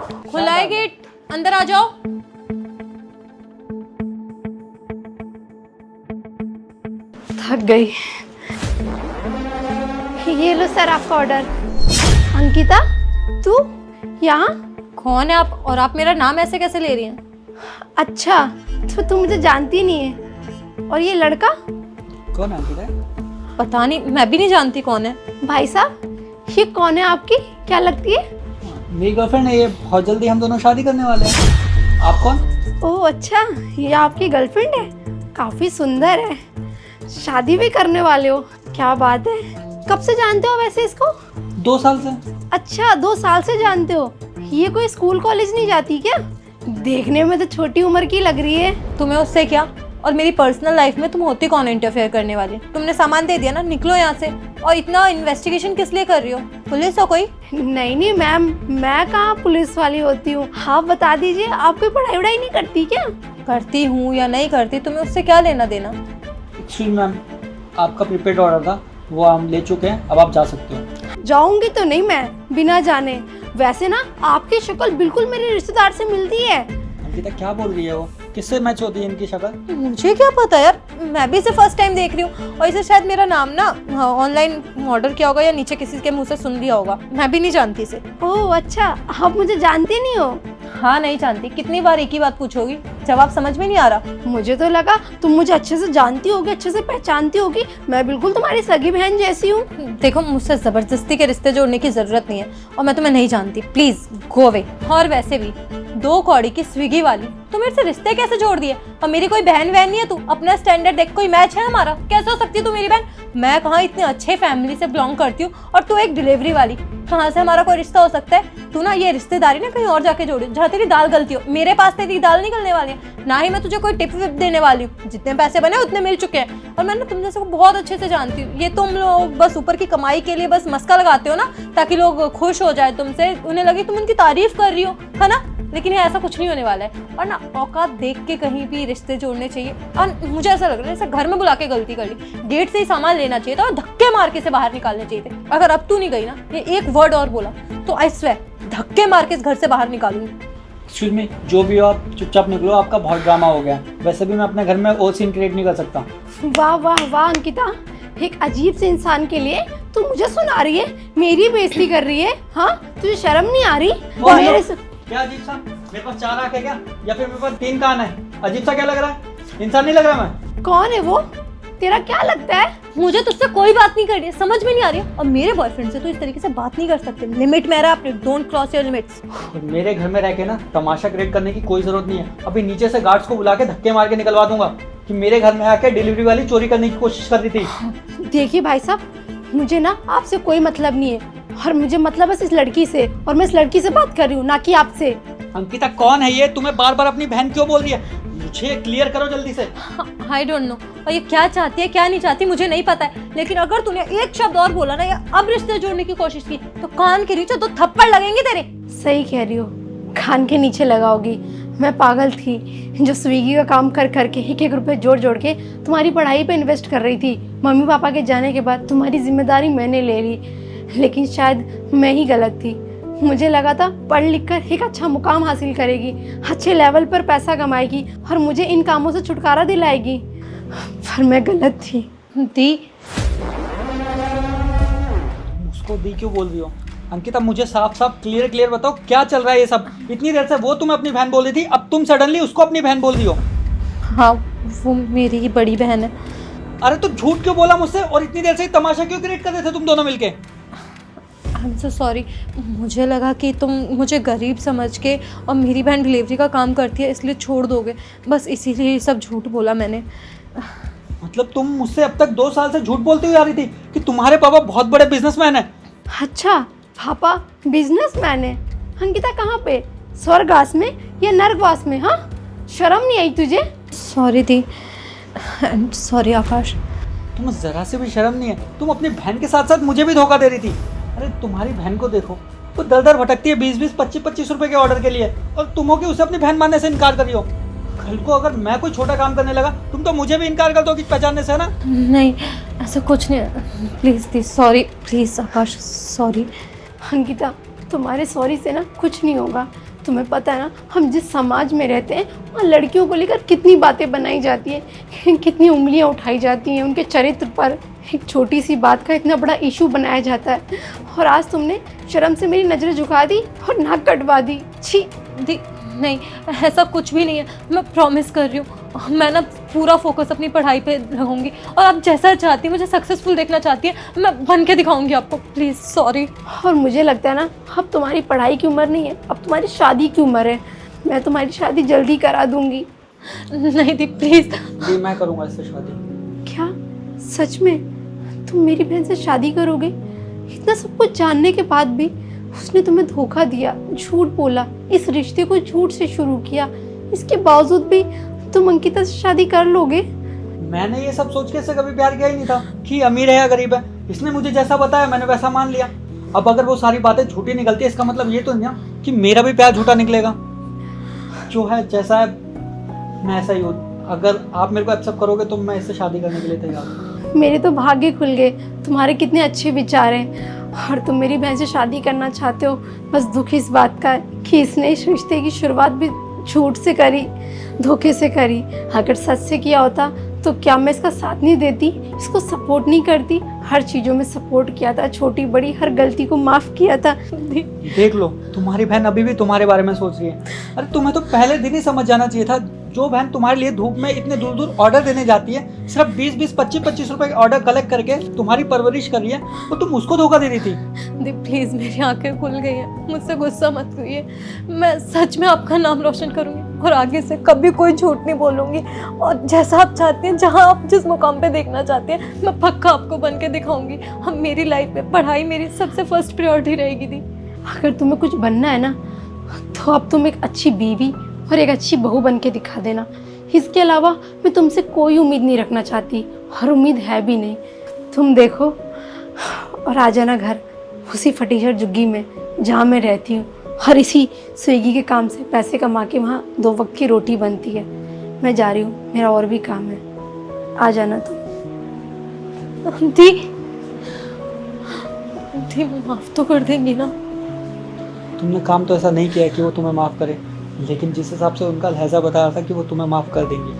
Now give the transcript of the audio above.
खुला है गेट, अंदर आ जाओ। थक गई। ये लो सर आपका ऑर्डर। अंकिता, तू यहाँ? कौन है आप और आप मेरा नाम ऐसे कैसे ले रही हैं? अच्छा, तो तू मुझे जानती नहीं है। और ये लड़का? कौन है अंकिता? पता नहीं, मैं भी नहीं जानती कौन है। भाई साहब, ये कौन है आपकी? क्या लगती है? मेरी गर्लफ्रेंड है ये। बहुत जल्दी हम दोनों शादी करने वाले हैं। आप कौन? ओह अच्छा, ये आपकी गर्लफ्रेंड है। काफी सुंदर है। शादी भी करने वाले हो? क्या बात है। कब से जानते हो वैसे इसको? 2 साल से। अच्छा, 2 साल से जानते हो। ये कोई स्कूल कॉलेज नहीं जाती क्या? देखने में तो छोटी उम्र की लग रही है। तुम्हें उससे क्या? और मेरी पर्सनल लाइफ में तुम होती कौन इंटरफेयर करने वाली? तुमने सामान दे दिया ना, निकलो यहाँ से। और इतना इन्वेस्टिगेशन किस लिए कर रही हो? पुलिस हो कोई? नहीं नहीं मैम, मैं कहाँ पुलिस वाली होती हूँ। आप बता दीजिए, आप कोई पढ़ाई वढ़ाई नहीं करती क्या? करती हूँ या नहीं करती, तुम्हें उससे क्या लेना देना? एक्सक्यूज मैम, आपका प्रीपेड ऑर्डर था, वो हम ले चुके हैं, अब आप जा सकते हो। जाऊंगी तो नहीं मैं बिना जाने। वैसे ना आपकी शक्ल बिल्कुल मेरे रिश्तेदार से मिलती है। अंकिता क्या बोल रही है वो? किससे मैच होती है इनकी शक्ल? मुझे क्या पता यार, मैं भी इसे फर्स्ट टाइम देख रही हूँ। और इसे शायद मेरा नाम ना ऑनलाइन ऑर्डर किया होगा या नीचे किसी के मुंह से सुन लिया होगा। मैं भी नहीं जानती इसे। ओह अच्छा, आप मुझे जानती नहीं हो? हाँ नहीं जानती। कितनी बार एक ही बात पूछोगी, जवाब समझ में नहीं आ रहा? मुझे तो लगा तुम मुझे अच्छे से जानती होगी, अच्छे से पहचानती होगी। मैं बिल्कुल तुम्हारी सगी बहन जैसी हूँ। देखो, मुझसे जबरदस्ती के रिश्ते जोड़ने की जरूरत नहीं है और मैं तुम्हें नहीं जानती। Please go away. और वैसे भी 2 कौड़ी की स्विगी वाली तो मेरे से रिश्ते कैसे जोड़ दिए? और मेरी कोई बहन वहन नहीं है तू। अपना स्टैंडर्ड देख, कोई मैच है हमारा? कैसे हो सकती है तू मेरी बहन? मैं कहाँ इतने अच्छे फैमिली से बिलोंग करती हूँ और तू एक डिलीवरी वाली। कहाँ से हमारा कोई रिश्ता हो सकता है? तू ना ये रिश्तेदारी ना कहीं और जाके जोड़ी जहाँ तेरी दाल गलती हो। मेरे पास तेरी दाल निकलने वाली है ना ही मैं तुझे कोई टिप विप देने वाली हूँ। जितने पैसे बने उतने मिल चुके हैं और मैं ना तुम जैसे को बहुत अच्छे से जानती हूँ। ये तुम लोग बस ऊपर की कमाई के लिए बस मस्का लगाते हो ना, ताकि लोग खुश हो जाए तुमसे, उन्हें लगे तुम उनकी तारीफ कर रही हो, है ना? लेकिन ये ऐसा कुछ नहीं होने वाला है। और ना औकात देख के कहीं भी रिश्ते जोड़ने चाहिए। और मुझे ऐसा लग रहा है जैसे घर में बुला के गलती कर ली। गेट से ही सामान लेना चाहिए था और धक्के मार के से बाहर निकालने चाहिए थे। अगर अब तू नहीं गई ना, ये एक वर्ड और बोला तो आई स्वेयर धक्के मार के इस घर से बाहर निकालूंगी। एक्सक्यूज मी, जो भी हो आप चुपचाप निकलो। आपका बहुत ड्रामा हो गया। वैसे भी मैं अपने घर में और सीन क्रिएट नहीं कर सकता। वाह वाह वाह अंकिता, एक अजीब से इंसान के लिए तू मुझे सुना रही है, मेरी बेइज्जती कर रही है। हाँ, तुझे शर्म नहीं आ रही? और मेरे से क्या अजीब सा? मेरे पास 4 आंखें क्या, या फिर मेरे पास 3 कान है? अजीब सा क्या लग रहा है? इंसान नहीं लग रहा मैं? कौन है वो? तेरा क्या लगता है? मुझे तुझसे कोई बात नहीं करनी है, समझ में नहीं आ रही है। और मेरे बॉयफ्रेंड से तो इस तरीके से बात नहीं कर सकते। लिमिट में रहा अपने, डोंट क्रॉस योर लिमिट्स। मेरे घर में रह के ना तमाशा क्रिएट करने की कोई जरूरत नहीं है। अभी नीचे से गार्ड्स को बुला के धक्के मार के निकलवा दूंगा कि मेरे घर में आके डिलीवरी वाली चोरी करने की कोशिश कर रही थी। देखिए भाई साहब, मुझे ना आपसे कोई मतलब नहीं है और मुझे मतलब है इस लड़की से, और मैं इस लड़की से बात कर रही हूँ, ना कि आपसे। अंकिता कौन है ये? तुम्हें बार बार अपनी बहन क्यों बोल रही है? मुझे क्लियर करो जल्दी से। I don't know. और ये क्या चाहती है क्या नहीं चाहती मुझे नहीं पता है। लेकिन अगर तूने एक शब्द और बोला ना या अब रिश्ते जोड़ने की कोशिश की तो कान के नीचे 2 थप्पड़ लगेंगे तेरे। सही कह रही हो, कान के नीचे लगाओगी। मैं पागल थी जो स्विगी का काम कर करके 1-1 रुपए जोड़ जोड़ के तुम्हारी पढ़ाई पे इन्वेस्ट कर रही थी। मम्मी पापा के जाने के बाद तुम्हारी जिम्मेदारी मैंने ले ली, लेकिन शायद मैं ही गलत थी। मुझे लगा था पढ़ लिख कर एक अच्छा मुकाम हासिल करेगी, अच्छे लेवल पर पैसा कमाएगी और मुझे इन कामों से छुटकारा दिलाएगी, पर मैं गलत थी। दी, उसको दी क्यों बोल रही हो? अंकिता मुझे साफ साफ क्लियर बताओ क्या चल रहा है ये सब? इतनी देर से वो तुम्हें अपनी बहन बोल रही थी, अब तुम सडनली उसको अपनी बहन बोल रही हो। हाँ वो मेरी ही बड़ी बहन है। अरे तो झूठ क्यों बोला मुझसे और इतनी देर से तमाशा क्यों क्रिएट कर रहे थे तुम दोनों मिलके? I am so sorry. मुझे लगा कि तुम मुझे गरीब समझ के और मेरी बहन डिलीवरी का काम करती है इसलिए छोड़ दोगे, बस इसीलिए ये सब झूठ बोला मैंने। मतलब तुम मुझसे अब तक 2 साल से झूठ बोलती हुई आ रही थी कि तुम्हारे पापा बहुत बड़े बिजनेसमैन हैं। अच्छा, पापा बिजनेसमैन है? अंकिता कहाँ पे, स्वर्गवास में या नरकवास में? हाँ, शर्म नहीं आई तुझे? सॉरी दी, सॉरी आकाश। तुम्हें जरा से भी शर्म नहीं है? तुम अपनी बहन के साथ साथ मुझे भी धोखा दे रही थी। अरे तुम्हारी बहन को देखो, वो दर दर भटकती है 20-20, 25-25 रुपए के ऑर्डर के लिए, और तुम हो कि उसे अपनी बहन मानने से इनकार कर रही हो। कल को अगर मैं कोई छोटा काम करने लगा तुम तो मुझे भी इनकार कर दो कि पहचानने से, है ना? नहीं ऐसा कुछ नहीं, please the, sorry please Akash, sorry. Ankita, तुम्हारे सॉरी से ना कुछ नहीं होगा। तुम्हें पता है ना, हम जिस समाज में रहते हैं वहाँ लड़कियों को लेकर कितनी बातें बनाई जाती हैं, कितनी उंगलियां उठाई जाती हैं उनके चरित्र पर। एक छोटी सी बात का इतना बड़ा इशू बनाया जाता है, और आज तुमने शर्म से मेरी नज़रें झुका दी और नाक कटवा दी। छी। दी नहीं, ऐसा कुछ भी नहीं है, मैं प्रॉमिस कर रही हूँ। मैं ना पूरा फोकस अपनी पढ़ाई पे लगाऊंगी, और आप जैसा चाहती हैं, मुझे सक्सेसफुल देखना चाहती है, मैं बन के दिखाऊंगी आपको। Please sorry. और मुझे लगता है ना, अब तुम्हारी पढ़ाई की उम्र नहीं है, अब तुम्हारी शादी की उम्र है। मैं तुम्हारी शादी जल्दी करा दूंगी। नहीं दी प्लीज़। दी मैं करूँगा इससे शादी। क्या सच में तुम मेरी बहन से शादी करोगे? इतना सब कुछ जानने के बाद भी उसने तुम्हें धोखा दिया, झूठ बोला, इस रिश्ते को झूठ से शुरू किया, इसके बावजूद भी तुम अंकिता से शादी कर लोगे? मैंने ये सब सोच के इससे कभी प्यार किया ही नहीं था कि अमीर है या गरीब है। इसने मुझे जैसा बताया मैंने वैसा मान लिया। अब अगर वो सारी बातें झूठी निकलती है, इसका मतलब ये तो नहीं है कि मेरा भी प्यार झूठा निकलेगा। जो है जैसा है मैं ऐसा ही हूँ। अगर आप मेरे को एक्सेप्ट करोगे तो मैं इससे शादी करने के लिए तैयार हूँ। मेरे तो भाग्य खुल गए, तुम्हारे कितने अच्छे विचार हैं, और तुम मेरी बहन से शादी करना चाहते हो। बस दुख इस बात का है कि इसने इस रिश्ते की शुरुआत भी झूठ से करी, धोखे से करी। अगर सच से किया होता तो क्या मैं इसका साथ नहीं देती, इसको सपोर्ट नहीं करती? हर चीज़ों में सपोर्ट किया था, छोटी बड़ी हर गलती को माफ़ किया था। देख लो, तुम्हारी बहन अभी भी तुम्हारे बारे में सोच रही है। अरे तुम्हें तो पहले दिन ही समझ जाना चाहिए था। जो बहन तुम्हारे लिए धूप में इतने दूर दूर ऑर्डर देने जाती है, सिर्फ 20-20, 25-25 रुपए के ऑर्डर कलेक्ट करके तुम्हारी परवरिश कर रही है, वो तुम उसको धोखा दे रही थी। दी प्लीज़, मेरी आंखें खुल गई हैं, मुझसे गुस्सा मत करिए। मैं सच में आपका नाम रोशन करूंगी, और आगे से कभी कोई झूठ नहीं बोलूंगी। और जैसा आप चाहती हैं, जहां आप जिस मुकाम पे देखना चाहती हैं, मैं पक्का आपको बन के दिखाऊंगी। हम मेरी लाइफ में पढ़ाई मेरी सबसे फर्स्ट प्रायोरिटी रहेगी दी। अगर तुम्हें कुछ बनना है ना, तो अब तुम एक अच्छी बीवी और एक अच्छी बहू बन के दिखा देना। इसके अलावा मैं तुमसे कोई उम्मीद नहीं रखना चाहती, और उम्मीद है भी नहीं। तुम देखो और आ जाना घर, उसी फटीचर झुग्गी में जहाँ मैं रहती हूँ, और इसी स्विगी के काम से पैसे कमा के वहाँ 2 वक्त की रोटी बनती है। मैं जा रही हूँ, मेरा और भी काम है, आ जाना तुम। दी माफ तो कर देंगी ना? तुमने काम तो ऐसा नहीं किया कि वो तुम्हें माफ़ करे, लेकिन जिस हिसाब से उनका लहजा बता रहा था कि वो तुम्हें माफ़ कर देंगी,